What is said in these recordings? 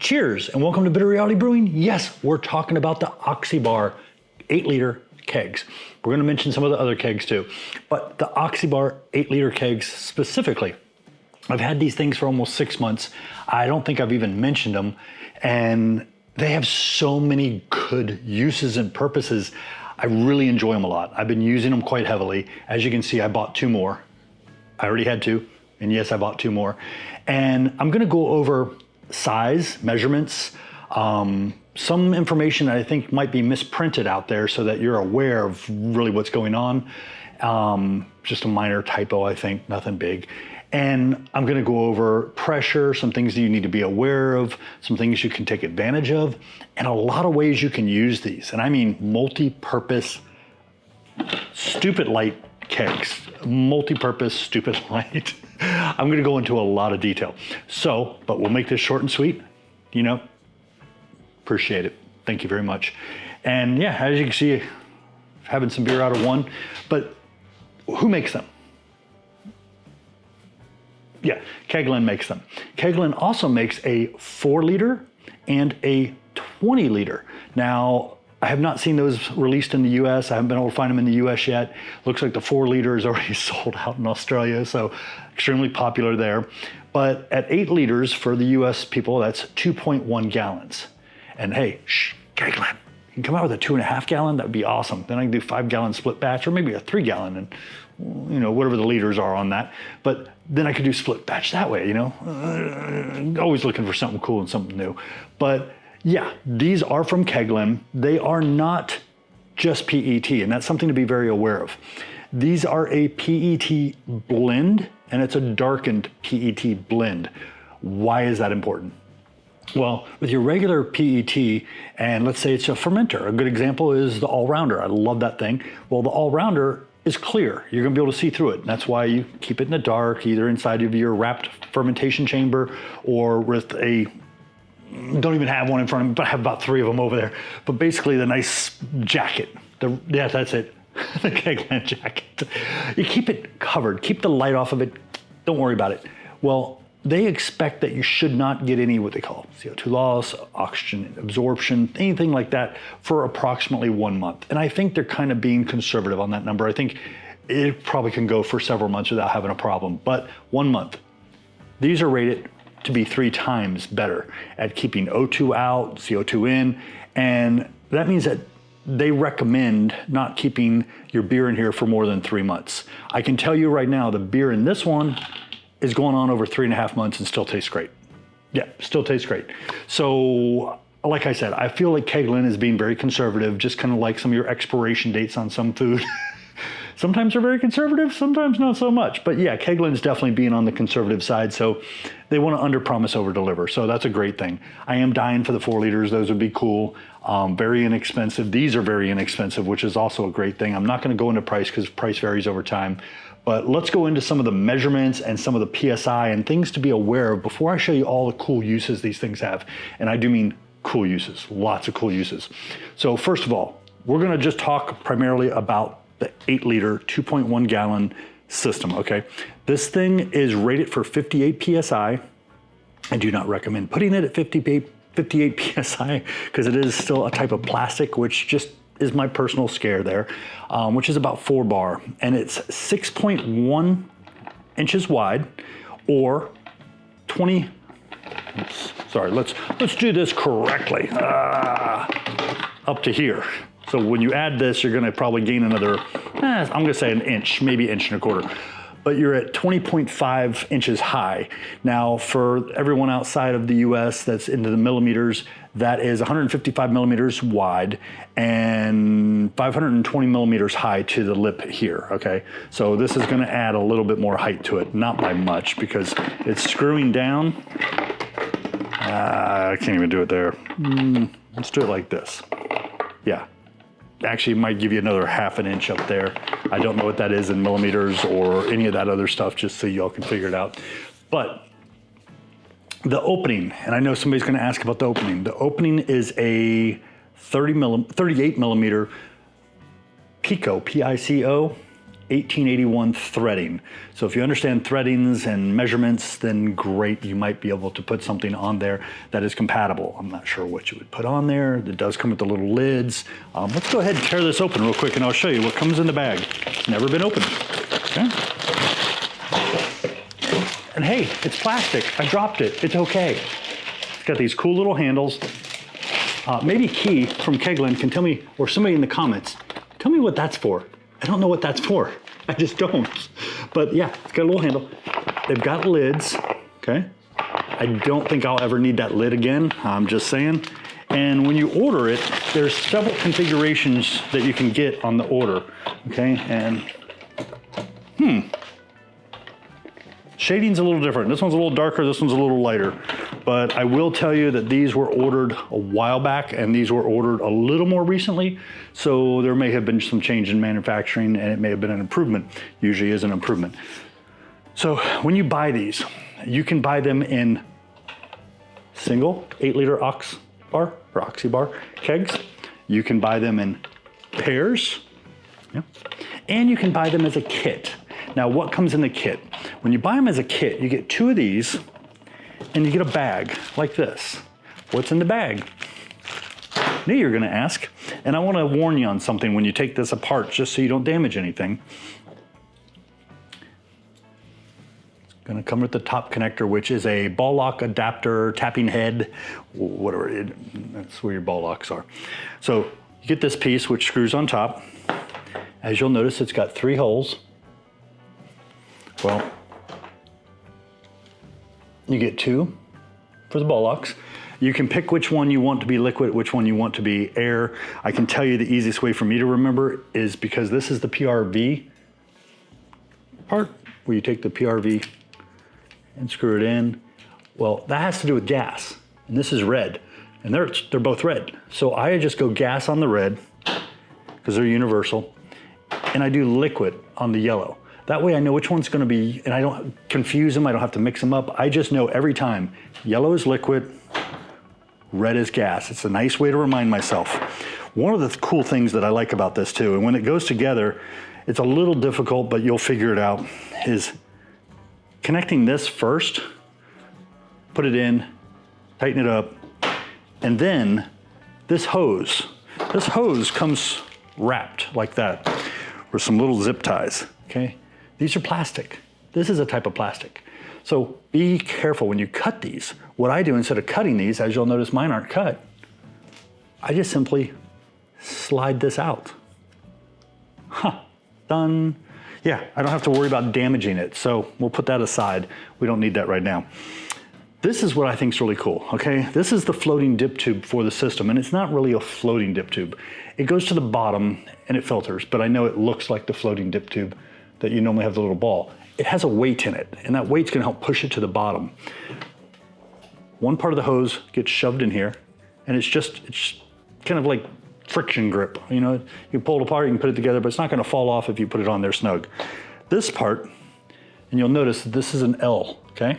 Cheers and welcome to Bitter Reality Brewing. Yes, we're talking about the Oxebar 8-liter kegs. We're going to mention some of the other kegs too, but the Oxebar 8-liter kegs specifically. I've had these things for almost 6 months. I don't think I've even mentioned them, and they have so many good uses and purposes. I really enjoy them a lot. I've been using them quite heavily. As you can see, I bought 2 more. I already had 2, and yes, I bought 2 more. And I'm gonna go over size, measurements, some information that I think might be misprinted out there so that you're aware of really what's going on. Just a minor typo, I think, nothing big. And I'm gonna go over pressure, some things that you need to be aware of, some things you can take advantage of, and a lot of ways you can use these. And I mean multi-purpose, stupid light kegs, multi-purpose, stupid light. I'm gonna go into a lot of detail. So, but we'll make this short and sweet, you know, appreciate it. Thank you very much. And yeah, as you can see, having some beer out of one, but who makes them? Yeah, KegLand makes them. KegLand also makes a 4-liter and a 20-liter. Now, I have not seen those released in the US. I haven't been able to find them in the US yet. Looks like the 4-liter is already sold out in Australia, so extremely popular there. But at 8 liters for the US people, that's 2.1 gallons. And hey, KegLand, you can come out with a 2.5 gallon, that'd be awesome. Then I can do 5-gallon split batch, or maybe a 3-gallon, and you know, whatever the liters are on that. But then I could do split batch that way, you know? Always looking for something cool and something new. But yeah, these are from KegLand. They are not just PET, and that's something to be very aware of. These are a PET blend, and it's a darkened PET blend. Why is that important? Well, with your regular PET, and let's say it's a fermenter, a good example is the All-Rounder. I love that thing. Well, the All-Rounder is clear. You're gonna be able to see through it. And that's why you keep it in the dark, either inside of your wrapped fermentation chamber or with a, don't even have one in front of me, but I have about 3 of them over there. But basically the nice jacket. Yeah, that's it, the KegLand jacket. You keep it covered, keep the light off of it, don't worry about it. Well, they expect that you should not get any what they call CO2 loss, oxygen absorption, anything like that for approximately 1 month. And I think they're kind of being conservative on that number. I think it probably can go for several months without having a problem, but 1 month. These are rated to be 3 times better at keeping O2 out, CO2 in, and that means that they recommend not keeping your beer in here for more than 3 months. I can tell you right now, the beer in this one is going on over 3.5 months and still tastes great. Yeah, still tastes great. So, like I said, I feel like KegLand is being very conservative, just kind of like some of your expiration dates on some food. Sometimes they're very conservative, sometimes not so much. But yeah, KegLand is definitely being on the conservative side, so they want to under-promise, over-deliver. So that's a great thing. I am dying for the 4 liters. Those would be cool. Very inexpensive. These are very inexpensive, which is also a great thing. I'm not going to go into price because price varies over time. But let's go into some of the measurements and some of the PSI and things to be aware of before I show you all the cool uses these things have. And I do mean cool uses, lots of cool uses. So first of all, we're gonna just talk primarily about the 8-liter, 2.1 gallon system, okay? This thing is rated for 58 PSI. I do not recommend putting it at 58 PSI because it is still a type of plastic, which just is my personal scare there, which is about 4 bar, and it's 6.1 inches wide, or 20. Sorry, let's do this correctly. Up to here. So when you add this, you're gonna probably gain another, I'm gonna say an inch, maybe 1.25 inches. But you're at 20.5 inches high. Now, for everyone outside of the US that's into the millimeters, that is 155 millimeters wide and 520 millimeters high to the lip here, okay? So this is gonna add a little bit more height to it, not by much, because it's screwing down. I can't even do it there. Let's do it like this. Yeah. Actually, it might give you another 1/2 inch up there. I don't know what that is in millimeters or any of that other stuff, just so y'all can figure it out. But the opening, and I know somebody's gonna ask about the opening. The opening is a 38 millimeter Pico, P-I-C-O, 1881 threading. So if you understand threadings and measurements, then great, you might be able to put something on there that is compatible. I'm not sure what you would put on there. It does come with the little lids. Let's go ahead and tear this open real quick and I'll show you what comes in the bag. It's never been opened, okay? And hey, it's plastic. I dropped it, it's okay. It's got these cool little handles. Maybe Key from KegLand can tell me, or somebody in the comments, tell me what that's for. I don't know what that's for. I just don't. But yeah, it's got a little handle. They've got lids, okay? I don't think I'll ever need that lid again, I'm just saying. And when you order it, there's several configurations that you can get on the order, okay? And, shading's a little different. This one's a little darker, this one's a little lighter. But I will tell you that these were ordered a while back and these were ordered a little more recently. So there may have been some change in manufacturing and it may have been an improvement. Usually is an improvement. So when you buy these, you can buy them in single 8-liter Oxebar kegs. You can buy them in pairs, yeah. And you can buy them as a kit. Now what comes in the kit? When you buy them as a kit, you get 2 of these and you get a bag like this. What's in the bag? Knew you were gonna ask. And I wanna warn you on something when you take this apart, just so you don't damage anything. It's gonna come with the top connector, which is a ball lock adapter, tapping head, whatever, that's where your ball locks are. So you get this piece, which screws on top. As you'll notice, it's got 3 holes. Well, you get 2 for the ball locks. You can pick which one you want to be liquid, which one you want to be air. I can tell you the easiest way for me to remember is because this is the PRV part, where you take the PRV and screw it in. Well, that has to do with gas, and this is red, and they're both red. So I just go gas on the red, because they're universal, and I do liquid on the yellow. That way I know which one's gonna be, and I don't confuse them, I don't have to mix them up. I just know every time, yellow is liquid, red is gas. It's a nice way to remind myself. One of the cool things that I like about this too, and when it goes together, it's a little difficult, but you'll figure it out, is connecting this first, put it in, tighten it up, and then this hose comes wrapped like that with some little zip ties, okay? These are plastic. This is a type of plastic. So be careful when you cut these. What I do instead of cutting these, as you'll notice mine aren't cut, I just simply slide this out. Done. Yeah, I don't have to worry about damaging it. So we'll put that aside. We don't need that right now. This is what I think is really cool, okay? This is the floating dip tube for the system, and it's not really a floating dip tube. It goes to the bottom and it filters, but I know it looks like the floating dip tube that you normally have the little ball. It has a weight in it, and that weight's gonna help push it to the bottom. One part of the hose gets shoved in here, and it's kind of like friction grip. You know, you pull it apart, you can put it together, but it's not gonna fall off if you put it on there snug. This part, and you'll notice that this is an L, okay?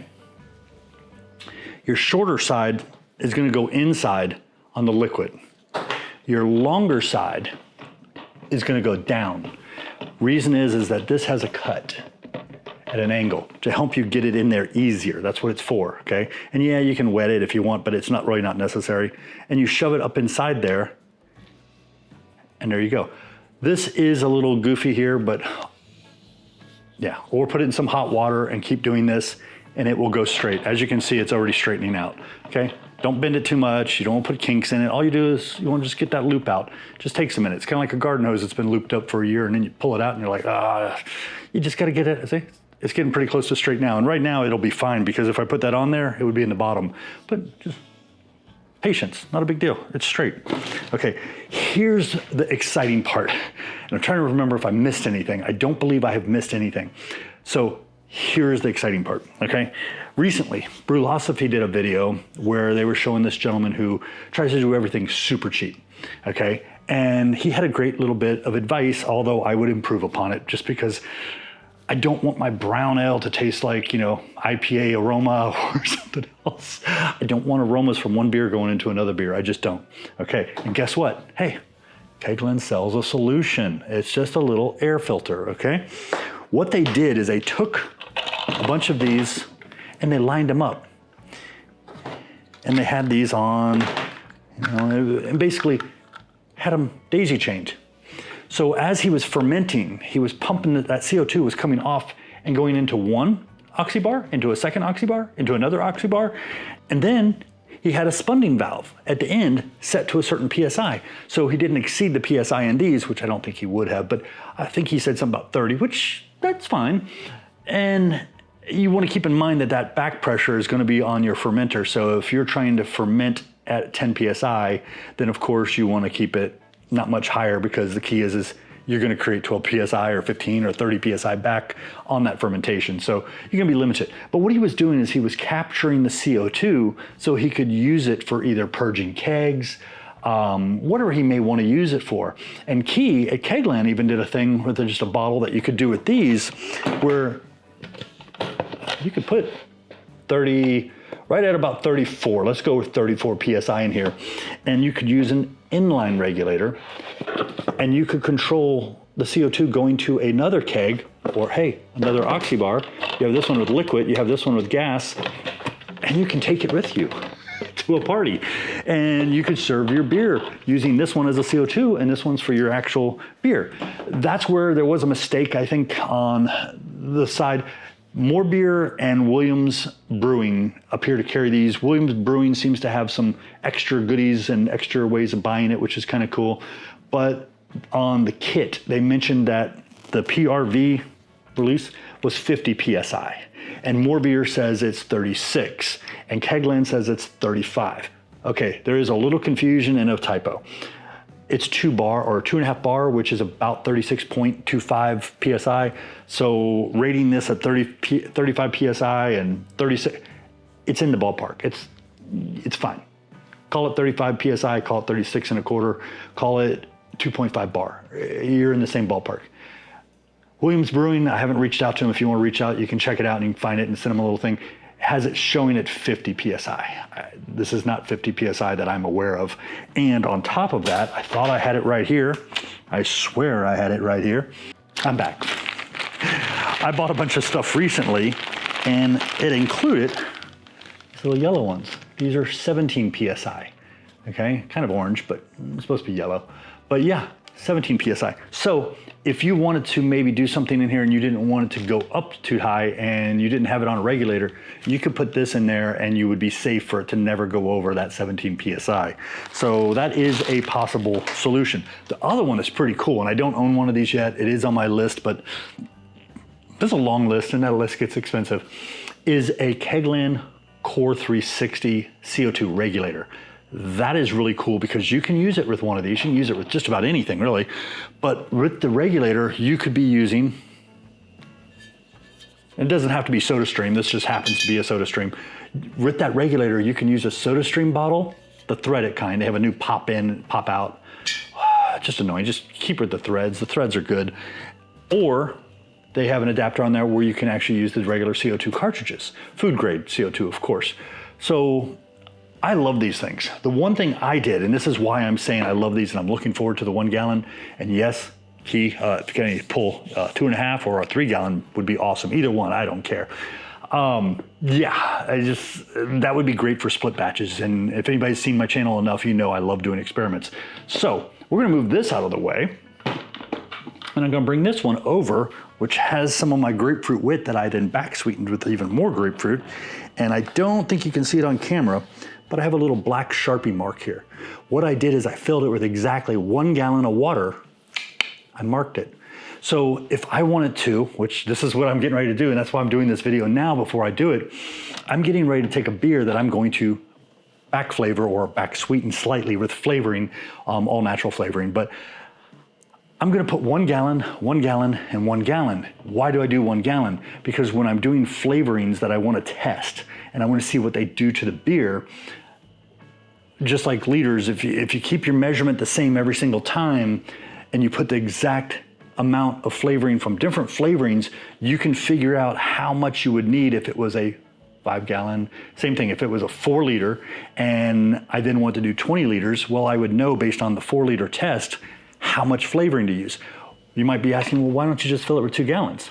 Your shorter side is gonna go inside on the liquid. Your longer side is gonna go down. Reason is that this has a cut at an angle to help you get it in there easier. That's what it's for, okay? And yeah, you can wet it if you want, but it's not really not necessary. And you shove it up inside there, and there you go. This is a little goofy here, but yeah, or put it in some hot water and keep doing this, and it will go straight. As you can see, it's already straightening out, okay? Don't bend it too much. You don't want to put kinks in it. All you do is you want to just get that loop out. Just takes a minute. It's kind of like a garden hose that's been looped up for a year, and then you pull it out and you're like, you just got to get it. See, it's getting pretty close to straight now. And right now it'll be fine, because if I put that on there, it would be in the bottom. But just patience, not a big deal. It's straight. Okay, here's the exciting part. And I'm trying to remember if I missed anything. I don't believe I have missed anything. So here's the exciting part, okay? Recently, Brewlosophy did a video where they were showing this gentleman who tries to do everything super cheap, okay? And he had a great little bit of advice, although I would improve upon it, just because I don't want my brown ale to taste like, you know, IPA aroma or something else. I don't want aromas from one beer going into another beer. I just don't, okay? And guess what? Hey, KegLand sells a solution. It's just a little air filter, okay? What they did is they took a bunch of these and they lined them up. And they had these on, and basically had them daisy chained. So as he was fermenting, he was pumping that CO2 was coming off and going into one Oxebar, into a second Oxebar, into another Oxebar, and then he had a spunding valve at the end set to a certain PSI. So he didn't exceed the PSI in these, which I don't think he would have, but I think he said something about 30, which that's fine. And you want to keep in mind that that back pressure is going to be on your fermenter. So if you're trying to ferment at 10 PSI, then of course you want to keep it not much higher, because the key is you're going to create 12 PSI or 15 or 30 PSI back on that fermentation. So you're going to be limited. But what he was doing is he was capturing the CO2 so he could use it for either purging kegs, whatever he may want to use it for. And Key at KegLand even did a thing with just a bottle that you could do with these, where you could put 30, right at about 34. Let's go with 34 PSI in here. And you could use an inline regulator, and you could control the CO2 going to another keg, or hey, another Oxebar. You have this one with liquid, you have this one with gas, and you can take it with you to a party. And you could serve your beer using this one as a CO2, and this one's for your actual beer. That's where there was a mistake, I think, on the side. MoreBeer and Williams Brewing appear to carry these. Williams Brewing seems to have some extra goodies and extra ways of buying it, which is kind of cool. But on the kit, they mentioned that the PRV release was 50 PSI. And MoreBeer says it's 36. And KegLand says it's 35. Okay, there is a little confusion and a typo. It's 2 bar or 2.5 bar, which is about 36.25 PSI. So rating this at 35 PSI and 36, it's in the ballpark. It's fine. Call it 35 PSI, call it 36.25, call it 2.5 bar. You're in the same ballpark. Williams Brewing, I haven't reached out to them. If you want to reach out, you can check it out and you can find it and send them a little thing. Has it showing at 50 PSI. This is not 50 PSI that I'm aware of. And on top of that, I thought I had it right here. I swear I had it right here. I'm back. I bought a bunch of stuff recently, and it included these little yellow ones. These are 17 PSI, okay? Kind of orange, but it's supposed to be yellow. But yeah, 17 PSI. So if you wanted to maybe do something in here and you didn't want it to go up too high and you didn't have it on a regulator, you could put this in there and you would be safe for it to never go over that 17 PSI. So that is a possible solution. The other one is pretty cool, and I don't own one of these yet. It is on my list, but there's a long list and that list gets expensive, is a KegLand Core 360 CO2 regulator. That is really cool because you can use it with one of these. You can use it with just about anything, really. But with the regulator, you could be using, it doesn't have to be SodaStream. This just happens to be a SodaStream. With that regulator, you can use a SodaStream bottle, the threaded kind. They have a new pop in, pop out. Just annoying. Just keep with the threads. The threads are good. Or they have an adapter on there where you can actually use the regular CO2 cartridges. Food grade CO2, of course. So I love these things. The one thing I did, and this is why I'm saying I love these and I'm looking forward to the 1 gallon, and yes, if you can pull 2.5 or a 3 gallon would be awesome. Either one, I don't care. Yeah, that would be great for split batches. And if anybody's seen my channel enough, you know I love doing experiments. So we're gonna move this out of the way, and I'm gonna bring this one over, which has some of my grapefruit wit that I then back sweetened with even more grapefruit. And I don't think you can see it on camera, but I have a little black Sharpie mark here. What I did is I filled it with exactly 1 gallon of water. I marked it. So if I wanted to, which this is what I'm getting ready to do, and that's why I'm doing this video now before I do it, I'm getting ready to take a beer that I'm going to back flavor or back sweeten slightly with flavoring, all natural flavoring. But I'm gonna put 1 gallon, 1 gallon, and 1 gallon. Why do I do 1 gallon? Because when I'm doing flavorings that I wanna test and I wanna see what they do to the beer, just like liters, if you keep your measurement the same every single time and you put the exact amount of flavoring from different flavorings, you can figure out how much you would need if it was a 5 gallon. Same thing, if it was a 4 liter and I then want to do 20 liters, well, I would know based on the 4 liter test how much flavoring to use. You might be asking, well, why don't you just fill it with 2 gallons?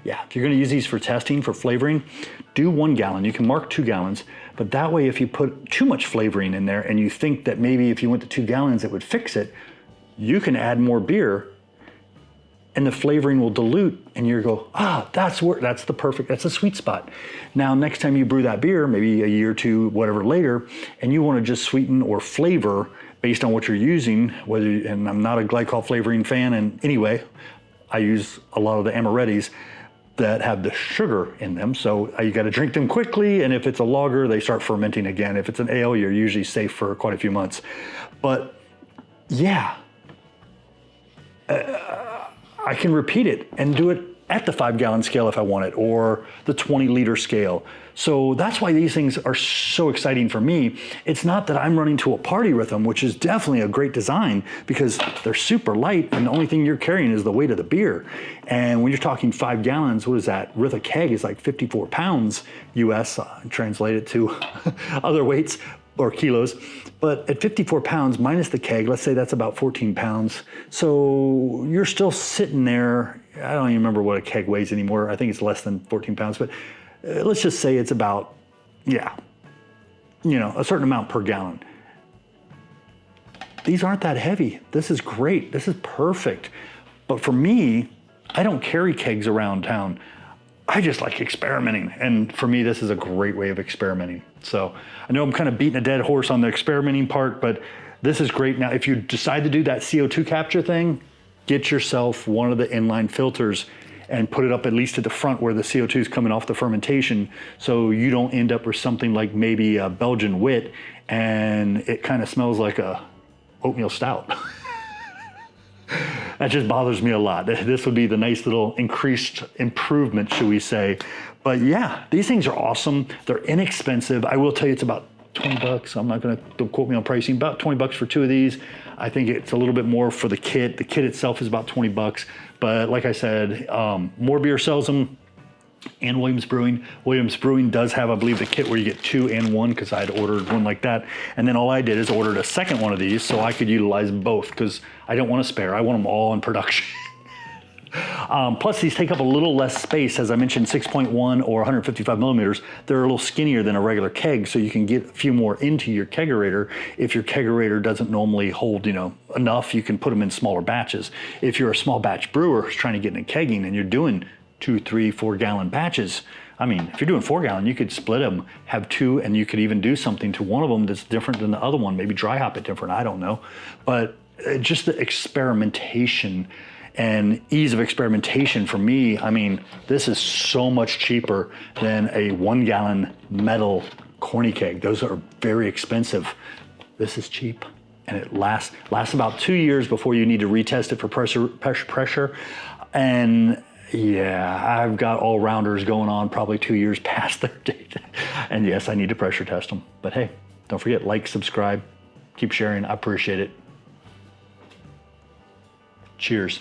Yeah, if you're gonna use these for testing, for flavoring, do 1 gallon. You can mark 2 gallons, but that way if you put too much flavoring in there and you think that maybe if you went to 2 gallons it would fix it, you can add more beer and the flavoring will dilute and you go, that's the sweet spot. Now, next time you brew that beer, maybe a year or two, whatever later, and you wanna just sweeten or flavor based on what you're using, and I'm not a glycol flavoring fan, and anyway, I use a lot of the amarettis that have the sugar in them, so you got to drink them quickly, and if it's a lager, they start fermenting again. If it's an ale, you're usually safe for quite a few months. But yeah, I can repeat it and do it at the 5-gallon scale if I want it, or the 20-liter scale. So that's why these things are so exciting for me. It's not that I'm running to a party with them, which is definitely a great design because they're super light and the only thing you're carrying is the weight of the beer. And when you're talking 5 gallons, what is that? With a keg is like 54 pounds US, translate it to other weights or kilos. But at 54 pounds minus the keg, let's say that's about 14 pounds. So you're still sitting there. I don't even remember what a keg weighs anymore. I think it's less than 14 pounds, but let's just say it's about, a certain amount per gallon. These aren't that heavy. This is great. This is perfect. But for me, I don't carry kegs around town. I just like experimenting. And for me, this is a great way of experimenting. So I know I'm kind of beating a dead horse on the experimenting part, but this is great. Now, if you decide to do that CO2 capture thing, get yourself one of the inline filters and put it up at least at the front where the CO2 is coming off the fermentation, so you don't end up with something like maybe a Belgian wit and it kind of smells like a oatmeal stout. That just bothers me a lot. This would be the nice little increased improvement, should we say. But yeah, these things are awesome. They're inexpensive. I will tell you it's about 20 bucks. I'm not gonna, don't quote me on pricing, about 20 bucks for 2 of these. I think it's a little bit more for the kit. The kit itself is about 20 bucks. But like I said, MoreBeer sells them and Williams Brewing. Williams Brewing does have, I believe, the kit where you get 2 and 1 because I had ordered one like that. And then all I did is ordered a second one of these so I could utilize both because I don't want to spare. I want them all in production. Plus these take up a little less space. As I mentioned, 6.1 or 155 millimeters. They're a little skinnier than a regular keg, so you can get a few more into your kegerator. If your kegerator doesn't normally hold, enough, you can put them in smaller batches. If you're a small batch brewer who's trying to get into kegging and you're doing 2, 3, 4 gallon batches, I mean, if you're doing 4 gallon, you could split them, have 2, and you could even do something to one of them that's different than the other one, maybe dry hop it different, I don't know. But just the experimentation and ease of experimentation for me, I mean, this is so much cheaper than a 1 gallon metal corny keg. Those are very expensive. This is cheap and it lasts about 2 years before you need to retest it for pressure. And yeah, I've got all-rounders going on probably 2 years past their date. And yes, I need to pressure test them. But hey, don't forget, like, subscribe, keep sharing. I appreciate it. Cheers.